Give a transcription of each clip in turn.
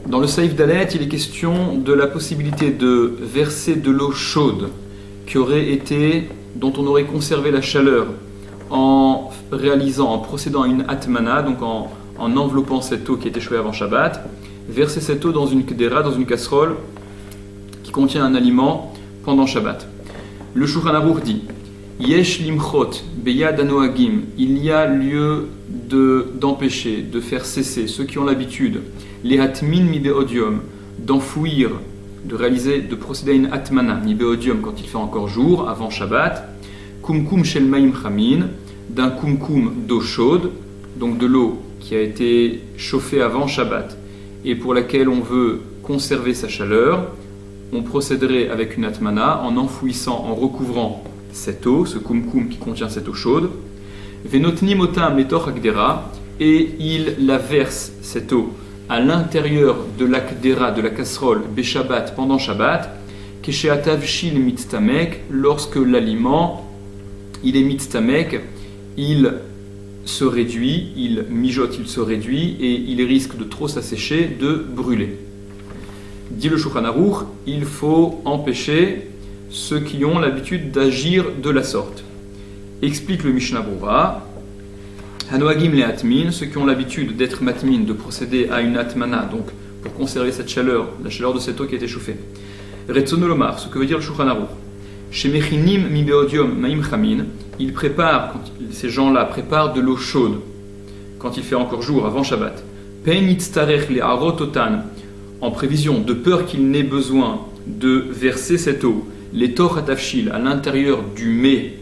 Dans le Saïf Dalet, il est question de la possibilité de verser de l'eau chaude dont on aurait conservé la chaleur en procédant à une atmana, donc en enveloppant cette eau qui était chauffée avant Shabbat, verser cette eau dans une kdera, dans une casserole qui contient un aliment pendant Shabbat. Le Shulchan Aruch dit Yesh limchot beyad anoagim, il y a lieu d'empêcher, de faire cesser ceux qui ont l'habitude, les hatmin mi beodium, d'enfouir, de procéder à une atmana, mi beodium quand il fait encore jour, avant Shabbat, kumkum shel maim chamin, d'un kumkum d'eau chaude, donc de l'eau qui a été chauffée avant Shabbat et pour laquelle on veut conserver sa chaleur, on procéderait avec une atmana en enfouissant, en recouvrant cette eau, ce kumkum qui contient cette eau chaude, venotnim otam letoch hakdera, et il la verse, cette eau, à l'intérieur de l'akdera, de la casserole, beshabbat, pendant Shabbat, kesheatav shil mitztamek, lorsque l'aliment, il est mitztamek, il se réduit, il mijote, il se réduit, et il risque de trop s'assécher, de brûler. Dit le Shulchan Aruch, il faut empêcher ceux qui ont l'habitude d'agir de la sorte. Explique le Mishnah Berurah, Hanoagim le atmin, ceux qui ont l'habitude d'être matmin, de procéder à une atmana, donc pour conserver cette chaleur, la chaleur de cette eau qui a été chauffée. Retzono lomar, ce que veut dire le Shulchan Aruch. Chez Mechinim mi beodium maim chamin, ces gens-là préparent de l'eau chaude quand il fait encore jour, avant Shabbat. Pen itztarech le arototan, en prévision, de peur qu'il n'ait besoin de verser cette eau, les tor atafshil, à l'intérieur du mets,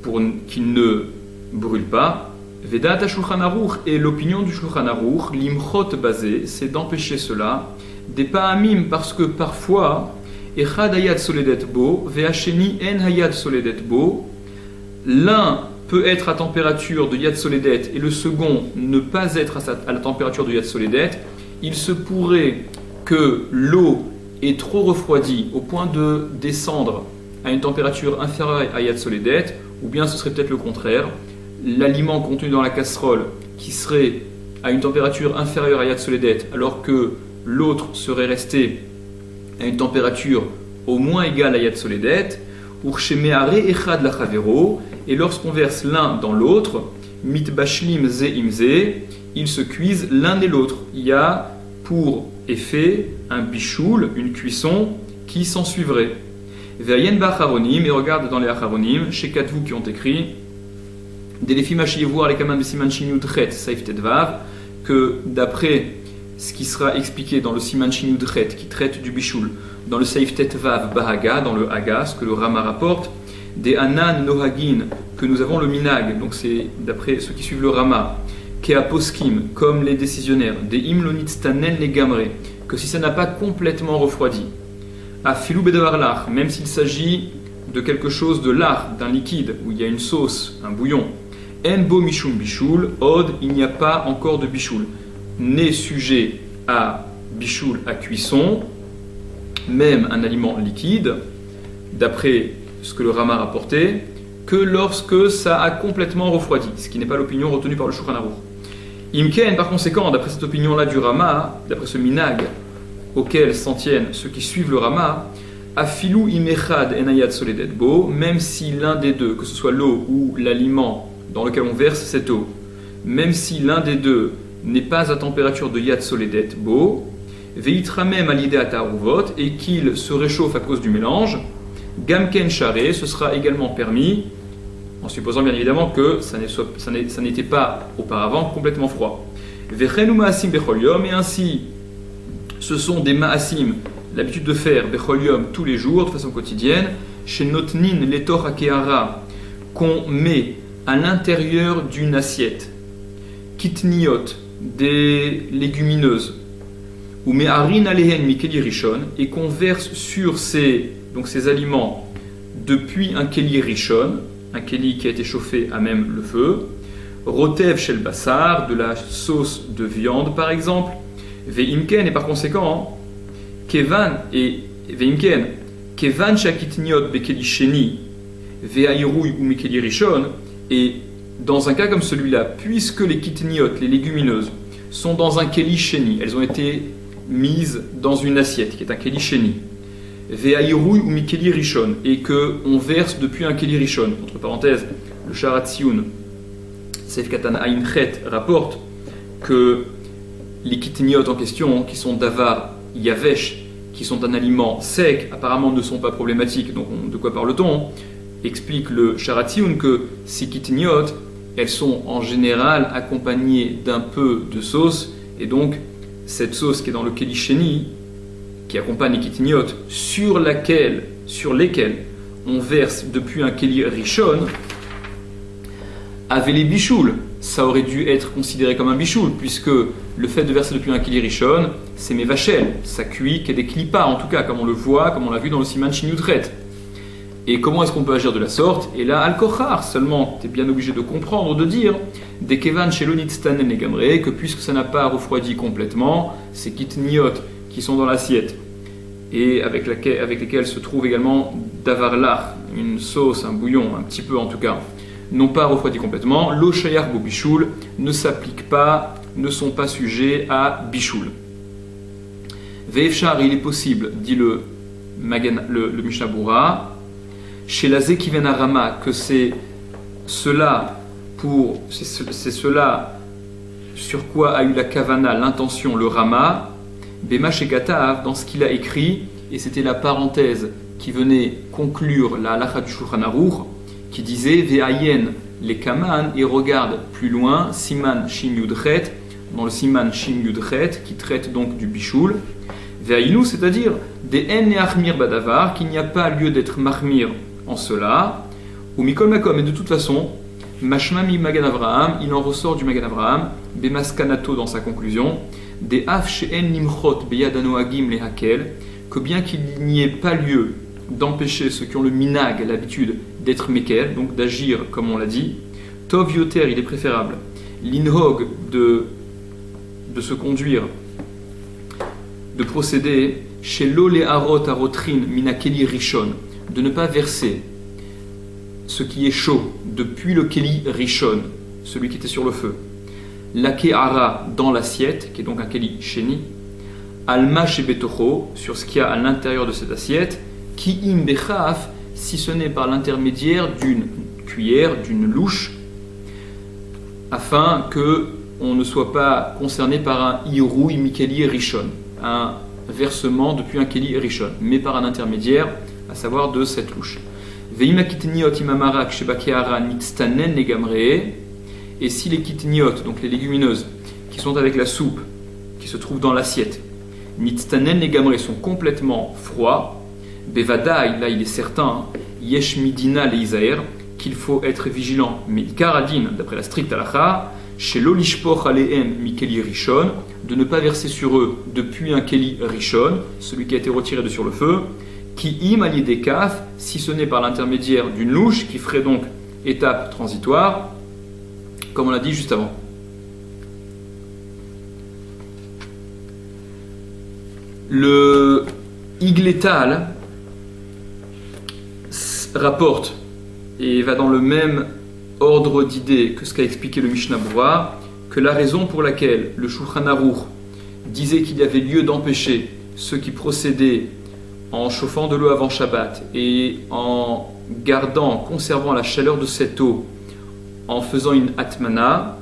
pour qu'il ne brûle pas. Vedat Shulchan Aruch, et l'opinion du Shulchan Aruch, limchot basé, c'est d'empêcher cela, des pa'amim, parce que parfois, echad hayad soledet bo, ve'asheni en hayad soledet bo, l'un peut être à température de yad soledet et le second ne pas être à la température de yad soledet. Il se pourrait que l'eau est trop refroidie au point de descendre à une température inférieure à Yad Soledet, ou bien ce serait peut-être le contraire, l'aliment contenu dans la casserole qui serait à une température inférieure à Yad Soledet, alors que l'autre serait resté à une température au moins égale à Yad Soledet, Urshemehare echad lachavero, et lorsqu'on verse l'un dans l'autre, mitbashlim ze imze, ils se cuisent l'un et l'autre. Il y a pour effet un bichoul, une cuisson qui s'en suivrait. Ve'ayen ba'acharonim, et regarde dans les acharonim, chez Katvu qui ont écrit, Delefim hashiyevur alekaman besiman shinyudchet saif tedvav, que d'après ce qui sera expliqué dans le siman shinyudchet qui traite du bichoul, dans le saif tedvav bahaga, dans le haga, ce que le Rama rapporte, des anan nohagin, que nous avons le minag, donc c'est d'après ceux qui suivent le Rama, Kea poskim, comme les décisionnaires, des imlonitztanen les gamre, que si ça n'a pas complètement refroidi, à filou bedavar lach, même s'il s'agit de quelque chose de lach, d'un liquide, où il y a une sauce, un bouillon, en bo mishum bichoul, od, il n'y a pas encore de bichoul, n'est sujet à bichoul, à cuisson, même un aliment liquide, d'après ce que le Rama rapportait, que lorsque ça a complètement refroidi, ce qui n'est pas l'opinion retenue par le Shulchan Aruch. Imken, par conséquent, d'après cette opinion-là du Rama, d'après ce minag auquel s'en tiennent ceux qui suivent le Rama, afilou imechad enayad soledet bo, même si l'un des deux, que ce soit l'eau ou l'aliment dans lequel on verse cette eau, même si l'un des deux n'est pas à température de yad soledet bo, veitramem alide ataruvot, et qu'il se réchauffe à cause du mélange, gamken charé, ce sera également permis, en supposant bien évidemment que ça n'était pas auparavant complètement froid. Vechenu ma'asim bechol yom, et ainsi ce sont des ma'asim, l'habitude de faire bechol yom tous les jours, de façon quotidienne, chez notnin letor hakeara, qu'on met à l'intérieur d'une assiette, kitniot, des légumineuses, ou me'arin alehen mikeli rishon, et qu'on verse sur ces aliments depuis un keli rishon, un keli qui a été chauffé à même le feu, rotev shel bassar, de la sauce de viande par exemple, ve'imken, et par conséquent, kevan shakitniot bekeli sheni, ve'aïrouy ou mikeli rishon, et dans un cas comme celui-là, puisque les kitniot, les légumineuses, sont dans un keli sheni. Elles ont été mises dans une assiette, qui est un keli sheni. Ve'aïrouy ou mikeli rishon, et qu'on verse depuis un keli rishon. Entre parenthèses, le Sharatsioun, Seif Katan Ainchet, rapporte que les kitniot en question, qui sont davar yavesh, qui sont un aliment sec, apparemment ne sont pas problématiques. Donc de quoi parle-t-on? Explique le Sharatsioun que ces kitniot, elles sont en général accompagnées d'un peu de sauce, et donc cette sauce qui est dans le keli sheni, qui accompagne les kitniot, sur lesquelles on verse depuis un keli rishon, avait les bichoul. Ça aurait dû être considéré comme un bichoul, puisque le fait de verser depuis un keli rishon, c'est mes vachel, ça cuit qu'il y a des clipas, en tout cas, comme on le voit, comme on l'a vu dans le siman shinyutret. Et comment est-ce qu'on peut agir de la sorte? Et là, al-kochar, seulement, tu es bien obligé de comprendre, de dire, des kevan shelonit stanen negamre, que puisque ça n'a pas refroidi complètement, ces kitniot qui sont dans l'assiette, et avec lesquels se trouve également davarlar, une sauce, un bouillon, un petit peu en tout cas, n'ont pas refroidi complètement, l'eau shayar bo bichoul ne s'applique pas, ne sont pas sujets à bichoul. Ve'efchar, il est possible, dit le Mishnah Berurah, chez la Zekiven Arama, que c'est cela sur quoi a eu la kavana, l'intention, le Rama, Bema Shekatav, dans ce qu'il a écrit, et c'était la parenthèse qui venait conclure la halacha du Shulchan Aruch, qui disait Ve'ayen les kaman, et regarde plus loin, Siman Shin Yudchet, dans le Siman Shin Yudchet, qui traite donc du bichoul, Ve'ayinu, c'est-à-dire des en et achmir badavar, qu'il n'y a pas lieu d'être mahmir en cela, ou mikol makom, et de toute façon, Mashmami Magan Avraham, il en ressort du Magan Avraham, Bemaskanato dans sa conclusion, des af she'en nimchot beyadanoagim le hakel, que bien qu'il n'y ait pas lieu d'empêcher ceux qui ont le minag, l'habitude d'être mekel, donc d'agir comme on l'a dit, tov yoter, il est préférable, l'inhog de se conduire, de procéder, chez l'ole harot arotrin minakeli rishon, de ne pas verser ce qui est chaud depuis le keli rishon, celui qui était sur le feu, l'ake'ara dans l'assiette, qui est donc un keli sheni, alma shebetocho, sur ce qu'il y a à l'intérieur de cette assiette, ki im bechaf, si ce n'est par l'intermédiaire d'une cuillère, d'une louche, afin que on ne soit pas concerné par un irouy mikeli rishon, un versement depuis un keli rishon, mais par un intermédiaire, à savoir de cette louche. Ve'ima kitniot imamarak shebakeara nitstanen negamre, et si les kitniot, donc les légumineuses, qui sont avec la soupe, qui se trouvent dans l'assiette, nitstanen negamre, sont complètement froids, bevadaï, là il est certain, yesh midina leizaer, qu'il faut être vigilant, mais karadin, d'après la stricte halacha, chez l'olishpoch alehem mikeli rishon, de ne pas verser sur eux depuis un keli rishon, celui qui a été retiré de sur le feu, qui im allié des kaf, si ce n'est par l'intermédiaire d'une louche, qui ferait donc étape transitoire, comme on l'a dit juste avant. Le Igletal rapporte et va dans le même ordre d'idées que ce qu'a expliqué le Mishnah Berurah, que la raison pour laquelle le Shulchan Aruch disait qu'il y avait lieu d'empêcher ceux qui procédaient en chauffant de l'eau avant Shabbat et en conservant la chaleur de cette eau, en faisant une atmana,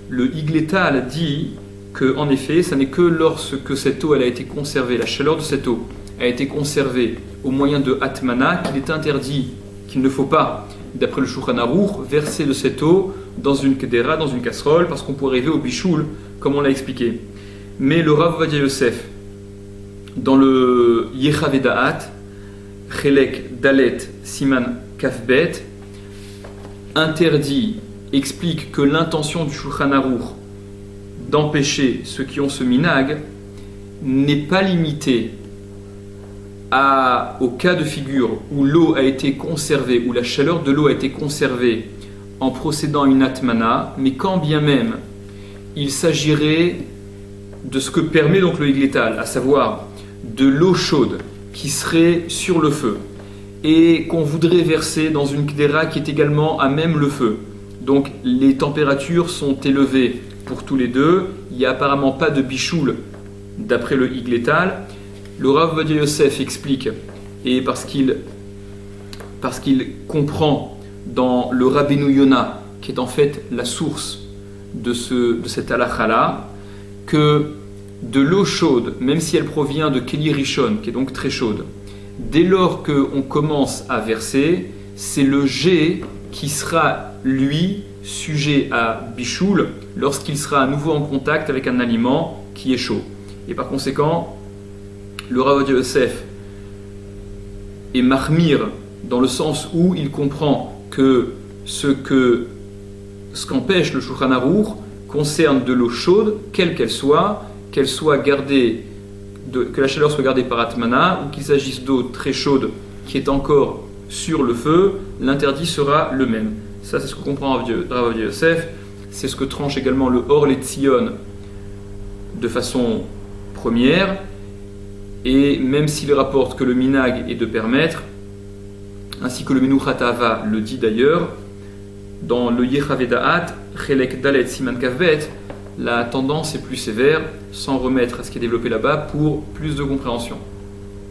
le Igletal dit que, en effet, ça n'est que lorsque cette eau elle a été conservée, la chaleur de cette eau a été conservée au moyen de atmana, qu'il est interdit, qu'il ne faut pas, d'après le Shulchan Aruch, verser de cette eau dans une kedera, dans une casserole, parce qu'on pourrait arriver au bichoul, comme on l'a expliqué. Mais le Rav Ovadia Yosef, dans le Yechavedaat, Chelek Dalet Siman Kafbet, interdit, explique que l'intention du Shulchan Aruch d'empêcher ceux qui ont ce minag n'est pas limitée au cas de figure où l'eau a été conservée, où la chaleur de l'eau a été conservée en procédant à une atmana, mais quand bien même il s'agirait de ce que permet donc le Igletal, à savoir de l'eau chaude qui serait sur le feu et qu'on voudrait verser dans une kdera qui est également à même le feu. Donc les températures sont élevées pour tous les deux il n'y a apparemment pas de bichoul d'après le Igletal, le Rav Ovadia Yosef explique, et parce qu'il comprend dans le Rabbeinu Yona, qui est en fait la source de cette halakha-là, que de l'eau chaude, même si elle provient de Keli Rishon, qui est donc très chaude, dès lors qu'on commence à verser, c'est le jet qui sera, lui, sujet à bichoul lorsqu'il sera à nouveau en contact avec un aliment qui est chaud. Et par conséquent, le Rav Ovadia Yosef est mahmir dans le sens où il comprend que ce qu'empêche le Shulchan Aruch concerne de l'eau chaude, quelle qu'elle soit gardée, que la chaleur soit gardée par Atmana, ou qu'il s'agisse d'eau très chaude qui est encore sur le feu, l'interdit sera le même. Ça, c'est ce que comprend Rav Ovadia Yosef. C'est ce que tranche également le Or Letzion de façon première. Et même s'il rapporte que le minag est de permettre, ainsi que le Menuchat Hava le dit d'ailleurs, dans le Yechavedaat, Chelek Dalet Siman Kavbet, la tendance est plus sévère, sans remettre à ce qui est développé là-bas pour plus de compréhension.